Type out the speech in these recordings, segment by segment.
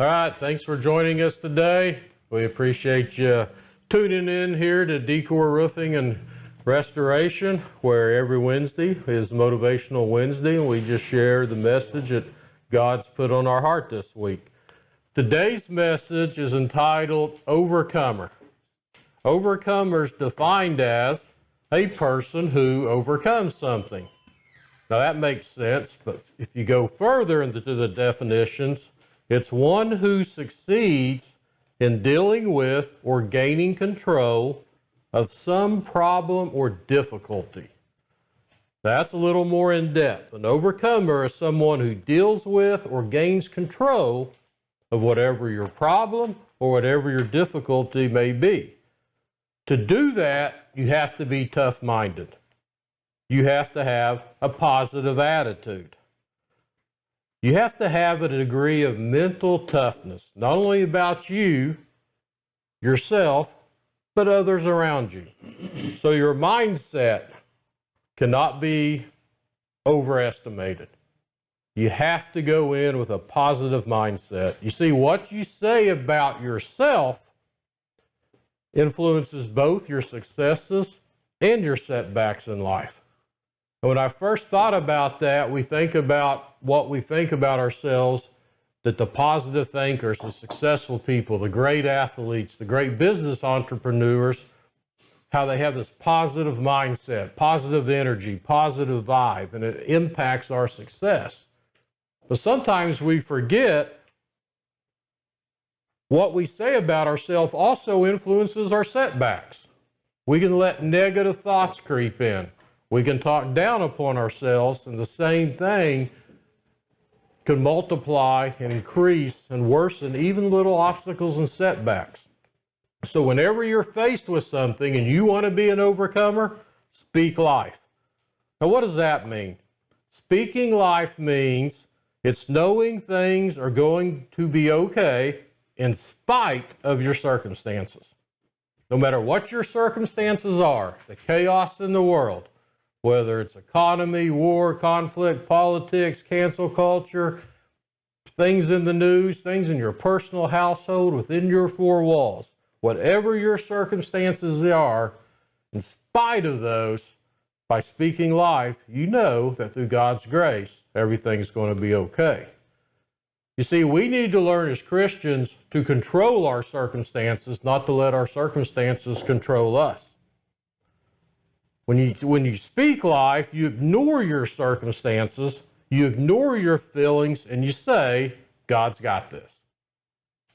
All right, thanks for joining us today. We appreciate you tuning in here to Decor Roofing and Restoration, where every Wednesday is Motivational Wednesday, and we just share the message that God's put on our heart this week. Today's message is entitled Overcomer. Overcomer is defined as a person who overcomes something. Now that makes sense, but if you go further into the definitions, it's one who succeeds in dealing with or gaining control of some problem or difficulty. That's a little more in depth. An overcomer is someone who deals with or gains control of whatever your problem or whatever your difficulty may be. To do that, you have to be tough-minded. You have to have a positive attitude. You have to have a degree of mental toughness, not only about you, yourself, but others around you. So your mindset cannot be overestimated. You have to go in with a positive mindset. You see, what you say about yourself influences both your successes and your setbacks in life. And when I first thought about that, we think about what we think about ourselves, that the positive thinkers, the successful people, the great athletes, the great business entrepreneurs, how they have this positive mindset, positive energy, positive vibe, and it impacts our success. But sometimes we forget what we say about ourselves also influences our setbacks. We can let negative thoughts creep in. We can talk down upon ourselves, and the same thing can multiply and increase and worsen even little obstacles and setbacks. So whenever you're faced with something and you want to be an overcomer, speak life. Now, what does that mean? Speaking life means it's knowing things are going to be okay in spite of your circumstances. No matter what your circumstances are, the chaos in the world, whether it's economy, war, conflict, politics, cancel culture, things in the news, things in your personal household, within your four walls, whatever your circumstances are, in spite of those, by speaking life, you know that through God's grace, everything's going to be okay. You see, we need to learn as Christians to control our circumstances, not to let our circumstances control us. When you speak life, you ignore your circumstances, you ignore your feelings, and you say, God's got this.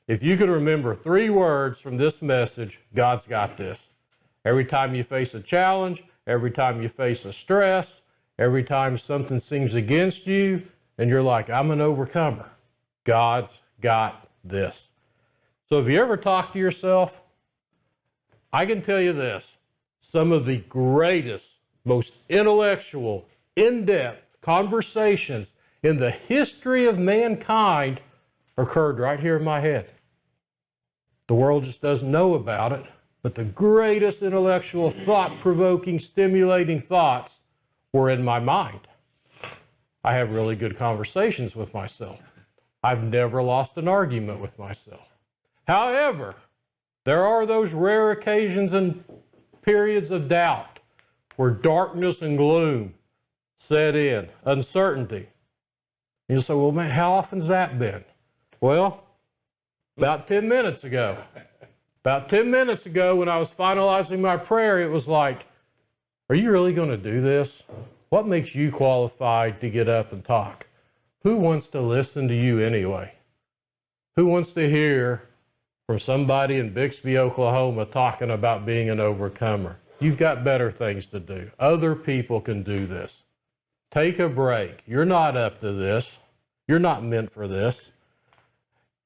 If you could remember 3 words from this message, God's got this. Every time you face a challenge, every time you face a stress, every time something seems against you, and you're like, I'm an overcomer, God's got this. So if you ever talk to yourself, I can tell you this. Some of the greatest, most intellectual, in-depth conversations in the history of mankind occurred right here in my head. The world just doesn't know about it, but the greatest intellectual, thought-provoking, stimulating thoughts were in my mind. I have really good conversations with myself. I've never lost an argument with myself. However, there are those rare occasions and periods of doubt where darkness and gloom set in, uncertainty. And you'll say, well, man, how often's that been? Well, about 10 minutes ago. About 10 minutes ago when I was finalizing my prayer, it was like, are you really going to do this? What makes you qualified to get up and talk? Who wants to listen to you anyway? Who wants to hear from somebody in Bixby, Oklahoma talking about being an overcomer? You've got better things to do. Other people can do this. Take a break. You're not up to this. You're not meant for this.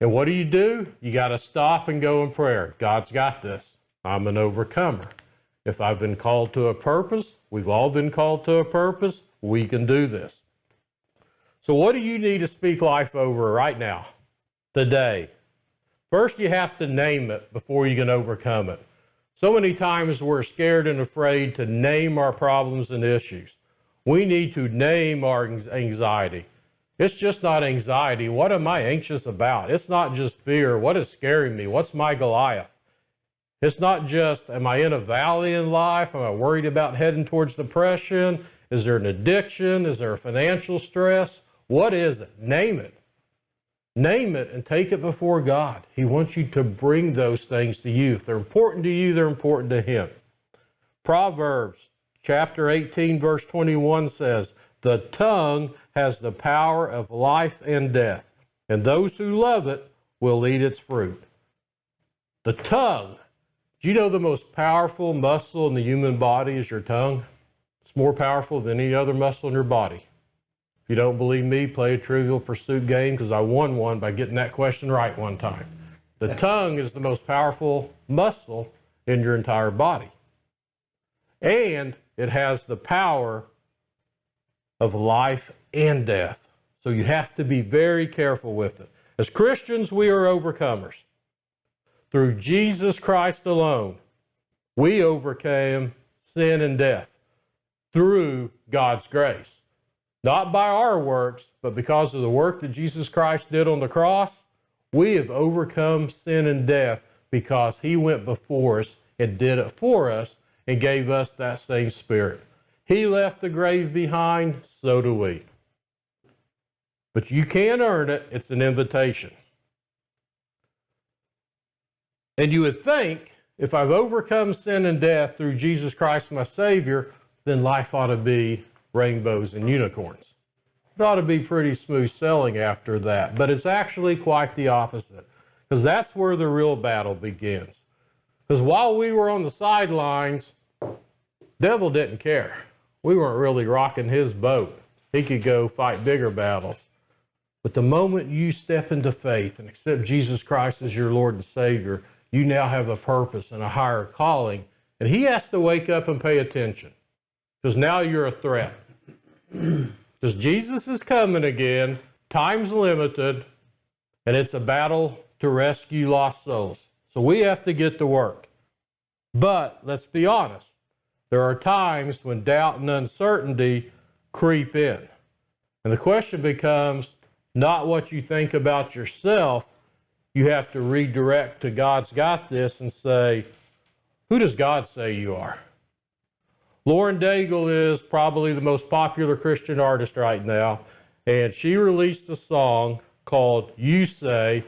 And what do? You got to stop and go in prayer. God's got this. I'm an overcomer. If I've been called to a purpose, we've all been called to a purpose, we can do this. So what do you need to speak life over right now, today? First, you have to name it before you can overcome it. So many times we're scared and afraid to name our problems and issues. We need to name our anxiety. It's just not anxiety. What am I anxious about? It's not just fear. What is scaring me? What's my Goliath? It's not just, am I in a valley in life? Am I worried about heading towards depression? Is there an addiction? Is there a financial stress? What is it? Name it. Name it and take it before God. He wants you to bring those things to you. If they're important to you, they're important to Him. Proverbs chapter 18, verse 21 says, the tongue has the power of life and death, and those who love it will eat its fruit. The tongue. Do you know the most powerful muscle in the human body is your tongue? It's more powerful than any other muscle in your body. If you don't believe me, play a Trivial Pursuit game, because I won one by getting that question right one time. The tongue is the most powerful muscle in your entire body. And it has the power of life and death. So you have to be very careful with it. As Christians, we are overcomers. Through Jesus Christ alone, we overcame sin and death through God's grace. Not by our works, but because of the work that Jesus Christ did on the cross, we have overcome sin and death because He went before us and did it for us and gave us that same Spirit. He left the grave behind, so do we. But you can't earn it. It's an invitation. And you would think, if I've overcome sin and death through Jesus Christ, my Savior, then life ought to be rainbows and unicorns. It ought to be pretty smooth sailing after that. But it's actually quite the opposite, because that's where the real battle begins. Because while we were on the sidelines, devil didn't care. We weren't really rocking his boat. He could go fight bigger battles. But the moment you step into faith and accept Jesus Christ as your Lord and Savior, you now have a purpose and a higher calling. And He has to wake up and pay attention, because now you're a threat. Because Jesus is coming again, time's limited, and it's a battle to rescue lost souls. So we have to get to work. But let's be honest. There are times when doubt and uncertainty creep in. And the question becomes not what you think about yourself. You have to redirect to God's got this and say, who does God say you are? Lauren Daigle is probably the most popular Christian artist right now. And she released a song called You Say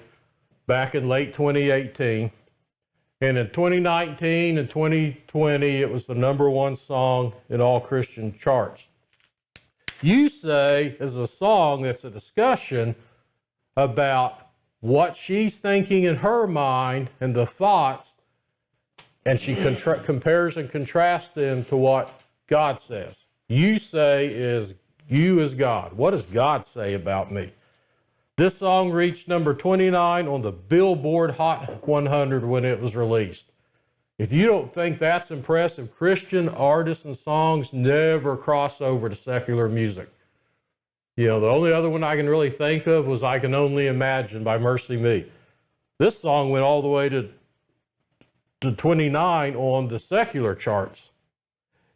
back in late 2018. And in 2019 and 2020, it was the #1 song in all Christian charts. You Say is a song that's a discussion about what she's thinking in her mind and the thoughts, and she compares and contrasts them to what God says. You say is you is God. What does God say about me? This song reached number 29 on the Billboard Hot 100 when it was released. If you don't think that's impressive, Christian artists and songs never cross over to secular music. You know, the only other one I can really think of was I Can Only Imagine by Mercy Me. This song went all the way to 29 on the secular charts.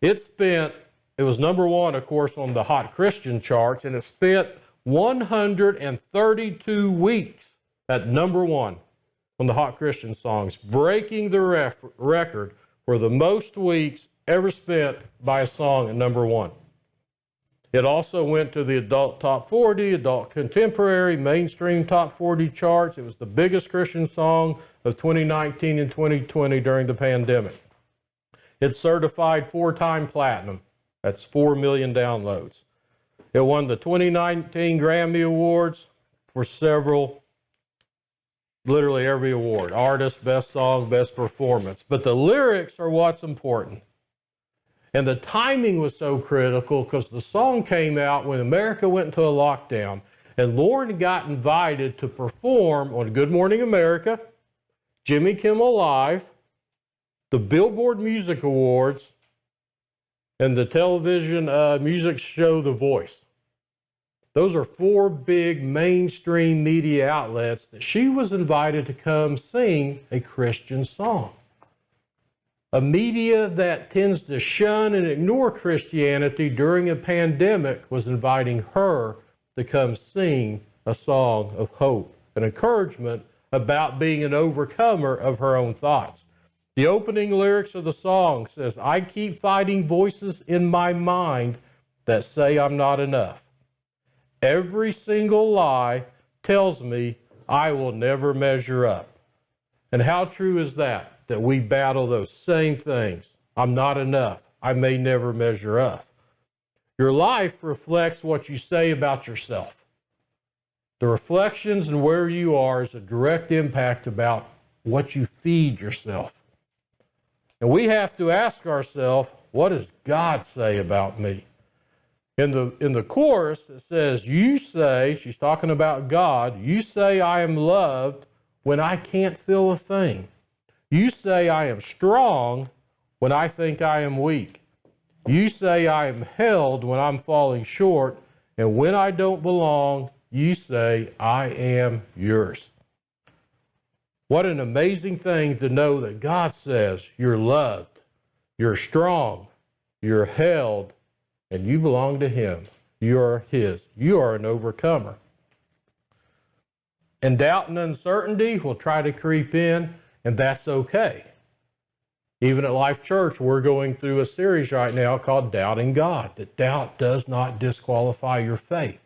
It was #1, of course, on the Hot Christian charts, and it spent 132 weeks at #1 on the Hot Christian songs, breaking the record for the most weeks ever spent by a song at #1. It also went to the adult top 40, adult contemporary, mainstream top 40 charts. It was the biggest Christian song of 2019 and 2020 during the pandemic. It's certified 4-time platinum. That's 4 million downloads. It won the 2019 Grammy Awards for several, literally every award. Artist, best song, best performance. But the lyrics are what's important. And the timing was so critical because the song came out when America went into a lockdown, and Lauren got invited to perform on Good Morning America, Jimmy Kimmel Live, the Billboard Music Awards, and the television music show The Voice. Those are 4 big mainstream media outlets that she was invited to come sing a Christian song. A media that tends to shun and ignore Christianity during a pandemic was inviting her to come sing a song of hope and encouragement about being an overcomer of her own thoughts. The opening lyrics of the song says, I keep fighting voices in my mind that say I'm not enough. Every single lie tells me I will never measure up. And how true is that? That we battle those same things. I'm not enough. I may never measure up. Your life reflects what you say about yourself. The reflections and where you are is a direct impact about what you feed yourself. And we have to ask ourselves, what does God say about me? In the chorus, it says, you say, she's talking about God, you say I am loved when I can't feel a thing. You say I am strong when I think I am weak. You say I am held when I'm falling short. And when I don't belong, you say I am yours. What an amazing thing to know that God says you're loved, you're strong, you're held, and you belong to Him. You are His. You are an overcomer. And doubt and uncertainty will try to creep in, and that's okay. Even at Life Church, we're going through a series right now called Doubting God, that doubt does not disqualify your faith.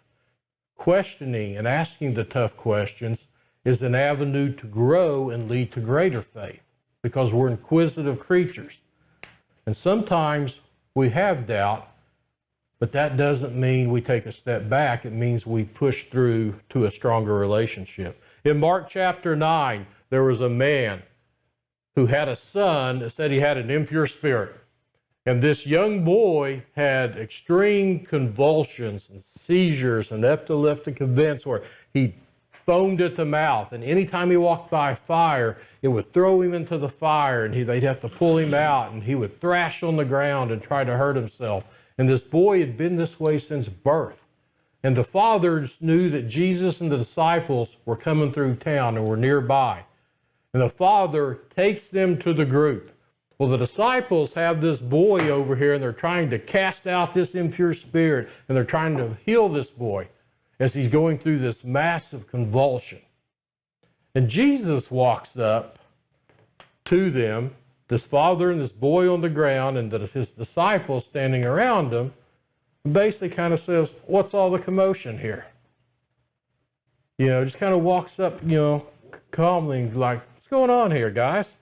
Questioning and asking the tough questions is an avenue to grow and lead to greater faith, because we're inquisitive creatures. And sometimes we have doubt, but that doesn't mean we take a step back. It means we push through to a stronger relationship. In Mark chapter 9, there was a man who had a son that said he had an impure spirit. And this young boy had extreme convulsions and seizures and epileptic events where he foamed at the mouth. And anytime he walked by fire, it would throw him into the fire, and they'd have to pull him out, and he would thrash on the ground and try to hurt himself. And this boy had been this way since birth. And the fathers knew that Jesus and the disciples were coming through town and were nearby. And the father takes them to the group. Well, the disciples have this boy over here, and they're trying to cast out this impure spirit, and they're trying to heal this boy as he's going through this massive convulsion. And Jesus walks up to them, this father and this boy on the ground, and his disciples standing around him, basically kind of says, what's all the commotion here? Just kind of walks up, calmly, like, what's going on here, guys?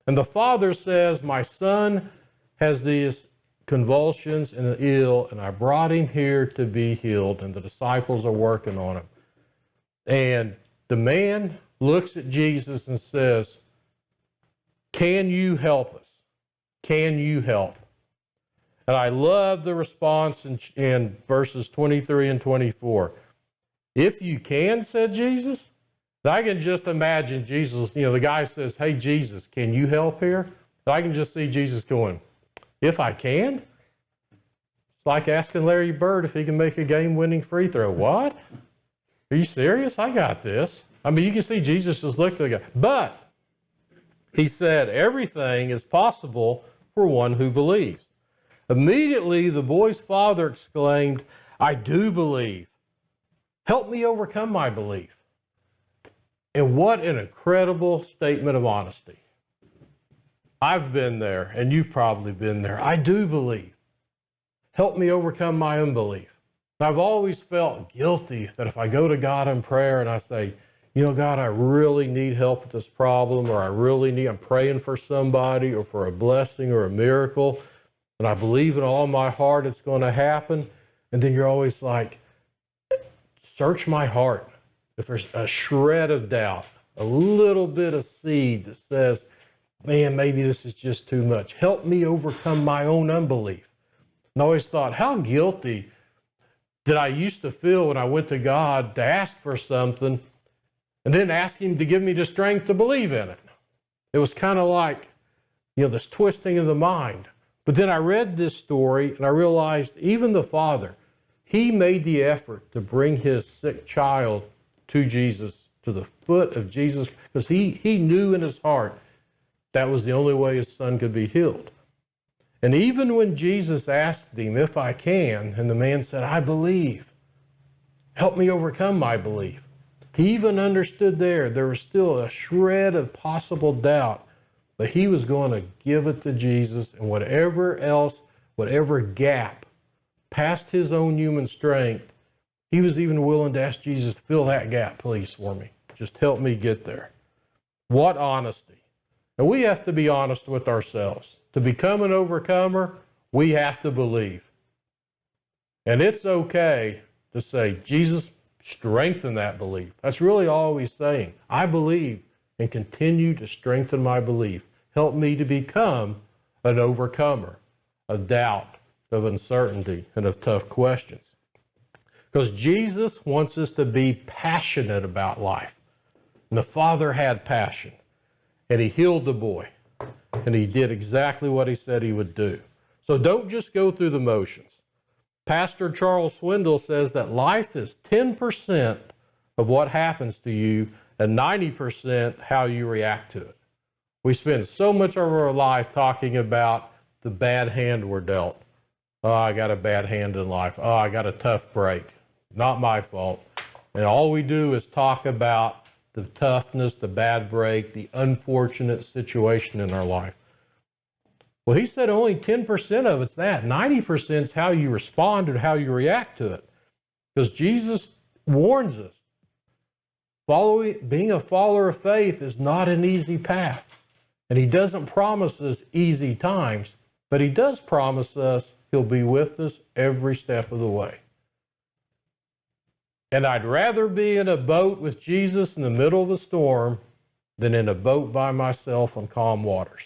And the father says, my son has these convulsions and is ill, and I brought him here to be healed, and the disciples are working on him. And the man looks at Jesus and says, can you help us? Can you help? And I love the response in verses 23 and 24. If you can, said Jesus. I can just imagine Jesus, the guy says, hey, Jesus, can you help here? And I can just see Jesus going, if I can? It's like asking Larry Bird if he can make a game-winning free throw. What? Are you serious? I got this. I mean, you can see Jesus just looked at the guy. But he said, everything is possible for one who believes. Immediately, the boy's father exclaimed, I do believe. Help me overcome my belief. And what an incredible statement of honesty. I've been there, and you've probably been there. I do believe. Help me overcome my unbelief. I've always felt guilty that if I go to God in prayer and I say, God, I really need help with this problem, or I'm praying for somebody or for a blessing or a miracle, and I believe in all my heart it's going to happen. And then you're always like, search my heart. If there's a shred of doubt, a little bit of seed that says, man, maybe this is just too much. Help me overcome my own unbelief. And I always thought, how guilty did I used to feel when I went to God to ask for something and then ask Him to give me the strength to believe in it. It was kind of like, this twisting of the mind. But then I read this story and I realized even the father, he made the effort to bring his sick child to Jesus, to the foot of Jesus, because he knew in his heart that was the only way his son could be healed. And even when Jesus asked him, if I can, and the man said, I believe, Help me overcome my belief. He even understood there was still a shred of possible doubt, but he was going to give it to Jesus, and whatever else, whatever gap past his own human strength, he was even willing to ask Jesus, fill that gap, please, for me. Just help me get there. What honesty. And we have to be honest with ourselves. To become an overcomer, we have to believe. And it's okay to say, Jesus, strengthen that belief. That's really all he's saying. I believe and continue to strengthen my belief. Help me to become an overcomer of doubt, of uncertainty, and of tough questions. Because Jesus wants us to be passionate about life. And the Father had passion. And he healed the boy. And he did exactly what he said he would do. So don't just go through the motions. Pastor Charles Swindoll says that life is 10% of what happens to you and 90% how you react to it. We spend so much of our life talking about the bad hand we're dealt. Oh, I got a bad hand in life. Oh, I got a tough break. Not my fault. And all we do is talk about the toughness, the bad break, the unfortunate situation in our life. Well, he said only 10% of it's that. 90% is how you respond and how you react to it. Because Jesus warns us. Being a follower of faith is not an easy path. And he doesn't promise us easy times, but he does promise us he'll be with us every step of the way. And I'd rather be in a boat with Jesus in the middle of a storm than in a boat by myself on calm waters.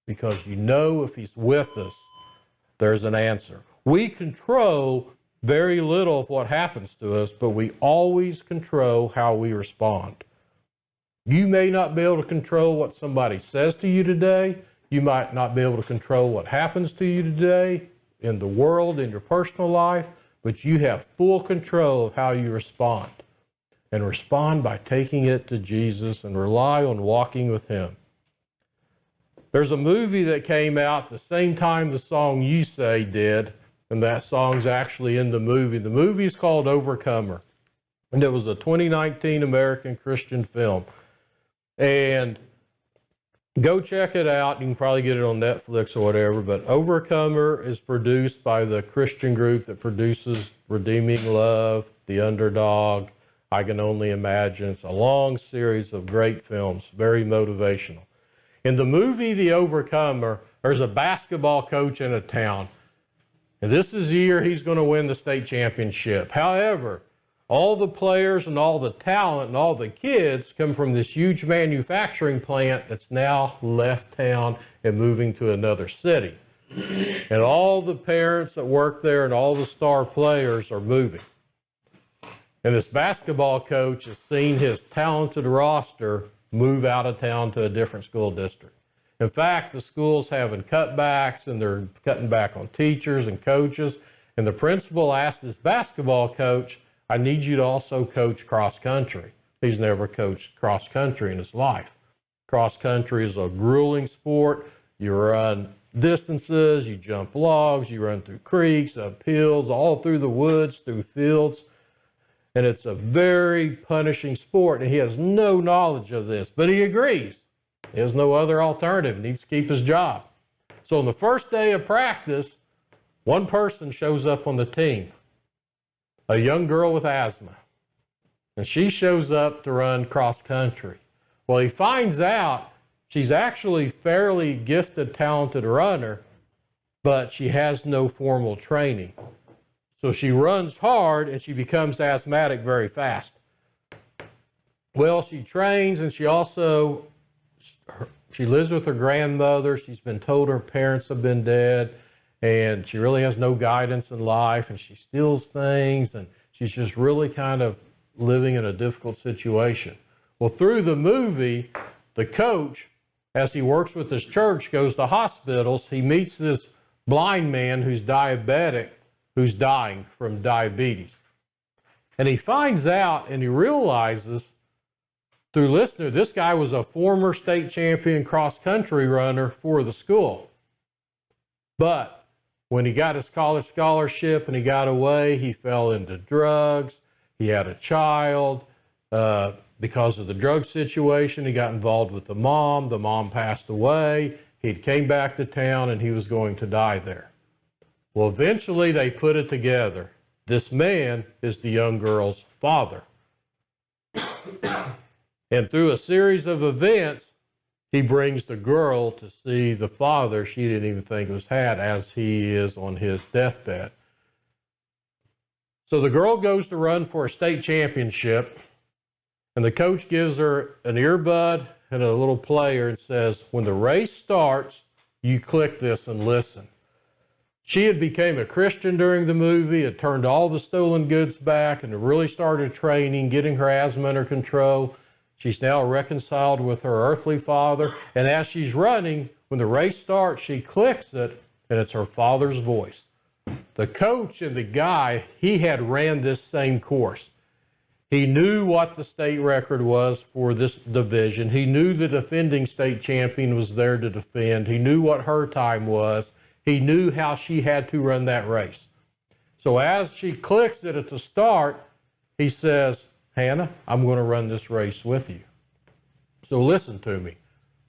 Because you know if he's with us, there's an answer. We control very little of what happens to us, but we always control how we respond. You may not be able to control what somebody says to you today. You might not be able to control what happens to you today in the world, in your personal life, but you have full control of how you respond. And respond by taking it to Jesus and rely on walking with him. There's a movie that came out the same time the song You Say did, and that song's actually in the movie. The movie's called Overcomer, and it was a 2019 American Christian film. And go check it out. You can probably get it on Netflix or whatever, but Overcomer is produced by the Christian group that produces Redeeming Love, The Underdog, I Can Only Imagine. It's a long series of great films, very motivational. In the movie, The Overcomer, there's a basketball coach in a town. And this is the year he's going to win the state championship. However, all the players and all the talent and all the kids come from this huge manufacturing plant that's now left town and moving to another city. And all the parents that work there and all the star players are moving. And this basketball coach has seen his talented roster move out of town to a different school district. In fact, the school's having cutbacks and they're cutting back on teachers and coaches. And the principal asked this basketball coach, I need you to also coach cross country. He's never coached cross country in his life. Cross country is a grueling sport. You run distances, you jump logs, you run through creeks, up hills, all through the woods, through fields. And it's a very punishing sport, and he has no knowledge of this, but he agrees. He has no other alternative. He needs to keep his job. So on the first day of practice, one person shows up on the team, a young girl with asthma, and she shows up to run cross country. Well, he finds out she's actually fairly gifted, talented runner, but she has no formal training. So she runs hard and she becomes asthmatic very fast. Well, she trains and she lives with her grandmother. She's been told her parents have been dead and she really has no guidance in life and she steals things and she's just really kind of living in a difficult situation. Well, through the movie, the coach, as he works with his church, goes to hospitals. He meets this blind man who's diabetic, who's dying from diabetes. And he finds out and he realizes through listening, this guy was a former state champion cross-country runner for the school. But when he got his college scholarship and he got away, he fell into drugs. He had a child. Because of the drug situation, he got involved with the mom. The mom passed away. He came back to town and he was going to die there. Well, eventually they put it together. This man is the young girl's father. And through a series of events, he brings the girl to see the father she didn't even think was had as he is on his deathbed. So the girl goes to run for a state championship, and the coach gives her an earbud and a little player and says, when the race starts, you click this and listen. She had become a Christian during the movie, had turned all the stolen goods back, and really started training, getting her asthma under control. She's now reconciled with her earthly father. And as she's running, when the race starts, she clicks it, and it's her father's voice. The coach and the guy, he had ran this same course. He knew what the state record was for this division. He knew the defending state champion was there to defend. He knew what her time was. He knew how she had to run that race. So as she clicks it at the start, he says, Hannah, I'm going to run this race with you. So listen to me.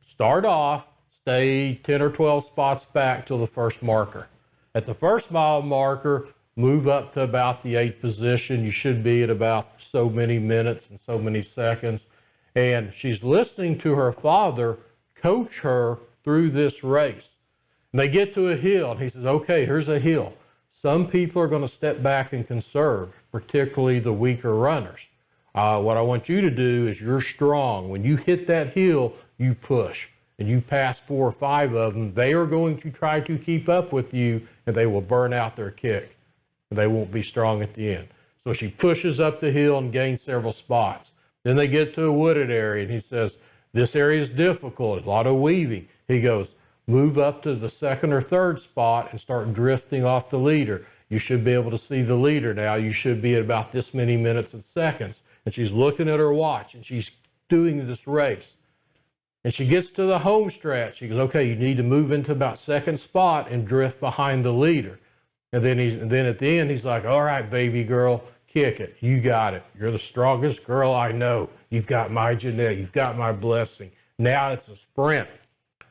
Start off, stay 10 or 12 spots back till the first marker. At the first mile marker, move up to about the 8th position. You should be at about so many minutes and so many seconds. And she's listening to her father coach her through this race. And they get to a hill, and he says, okay, here's a hill. Some people are going to step back and conserve, particularly the weaker runners. What I want you to do is you're strong. When you hit that hill, you push. And you pass 4 or 5 of them, they are going to try to keep up with you, and they will burn out their kick. And they won't be strong at the end. So she pushes up the hill and gains several spots. Then they get to a wooded area, and he says, this area is difficult, a lot of weaving. He goes, move up to the 2nd or 3rd spot and start drifting off the leader. You should be able to see the leader now. You should be at about this many minutes and seconds. And she's looking at her watch, and she's doing this race. And she gets to the home stretch. She goes, okay, you need to move into about 2nd spot and drift behind the leader. And then at the end, he's like, all right, baby girl, kick it. You got it. You're the strongest girl I know. You've got my genetic. You've got my blessing. Now it's a sprint.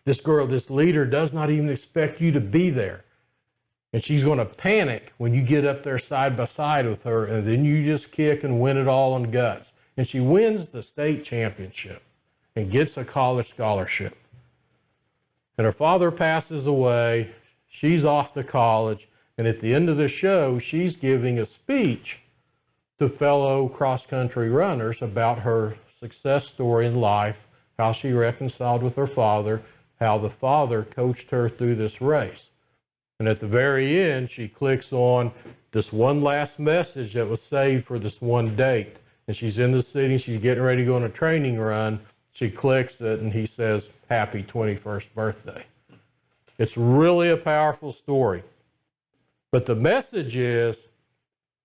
This girl, this leader does not even expect you to be there. And she's going to panic when you get up there side by side with her, and then you just kick and win it all on guts. And she wins the state championship and gets a college scholarship. And her father passes away. She's off to college. And at the end of the show, she's giving a speech to fellow cross-country runners about her success story in life, how she reconciled with her father, how the father coached her through this race. And at the very end, she clicks on this one last message that was saved for this one date. And she's in the city, she's getting ready to go on a training run. She clicks it, and he says, happy 21st birthday. It's really a powerful story. But the message is,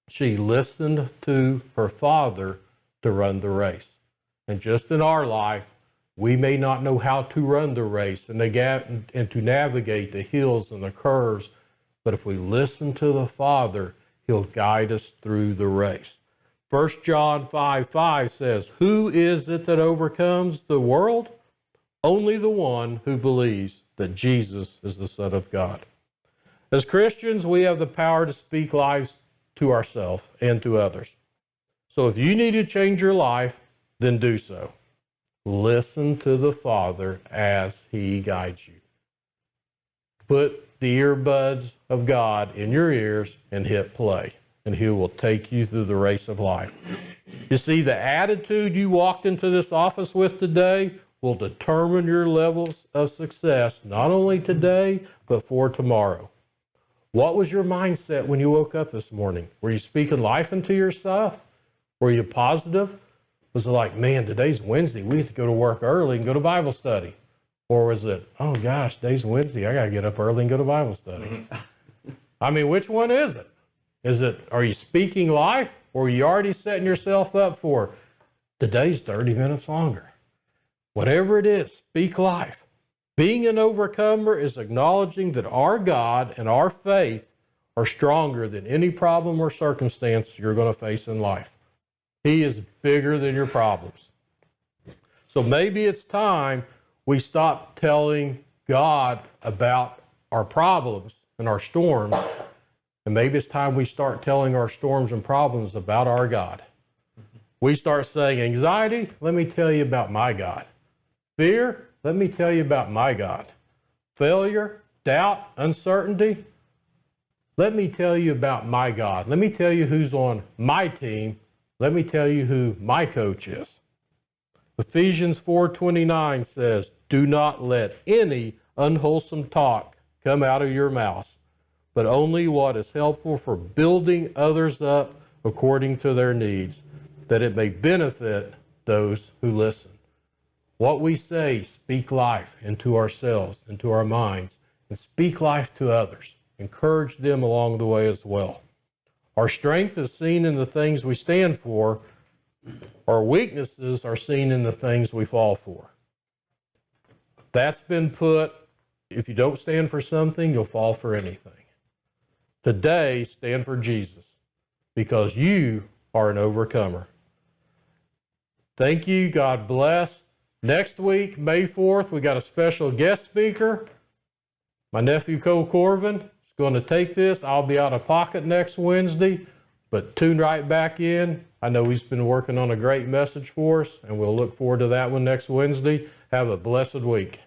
she listened to her father to run the race. And just in our life, we may not know how to run the race and to navigate the hills and the curves, but if we listen to the Father, He'll guide us through the race. 1 John 5:5 says, who is it that overcomes the world? Only the one who believes that Jesus is the Son of God. As Christians, we have the power to speak lives to ourselves and to others. So if you need to change your life, then do so. Listen to the Father as He guides you. Put the earbuds of God in your ears and hit play, and He will take you through the race of life. You see, the attitude you walked into this office with today will determine your levels of success, not only today, but for tomorrow. What was your mindset when you woke up this morning? Were you speaking life into yourself? Were you positive? Was it like, man, today's Wednesday, we have to go to work early and go to Bible study? Or was it, oh gosh, today's Wednesday, I got to get up early and go to Bible study? I mean, which one is it? Are you speaking life, or are you already setting yourself up for today's 30 minutes longer? Whatever it is, speak life. Being an overcomer is acknowledging that our God and our faith are stronger than any problem or circumstance you're going to face in life. He is bigger than your problems. So maybe it's time we stop telling God about our problems and our storms, and maybe it's time we start telling our storms and problems about our God. We start saying, anxiety, let me tell you about my God. Fear, let me tell you about my God. Failure, doubt, uncertainty, let me tell you about my God. Let me tell you who's on my team. Let me tell you who my coach is. Ephesians 4:29 says, do not let any unwholesome talk come out of your mouth, but only what is helpful for building others up according to their needs, that it may benefit those who listen. What we say, speak life into ourselves, into our minds, and speak life to others. Encourage them along the way as well. Our strength is seen in the things we stand for. Our weaknesses are seen in the things we fall for. That's been put, if you don't stand for something, you'll fall for anything. Today, stand for Jesus, because you are an overcomer. Thank you. God bless. Next week, May 4th, we got a special guest speaker. My nephew, Cole Corvin, is going to take this. I'll be out of pocket next Wednesday, but tune right back in. I know he's been working on a great message for us, and we'll look forward to that one next Wednesday. Have a blessed week.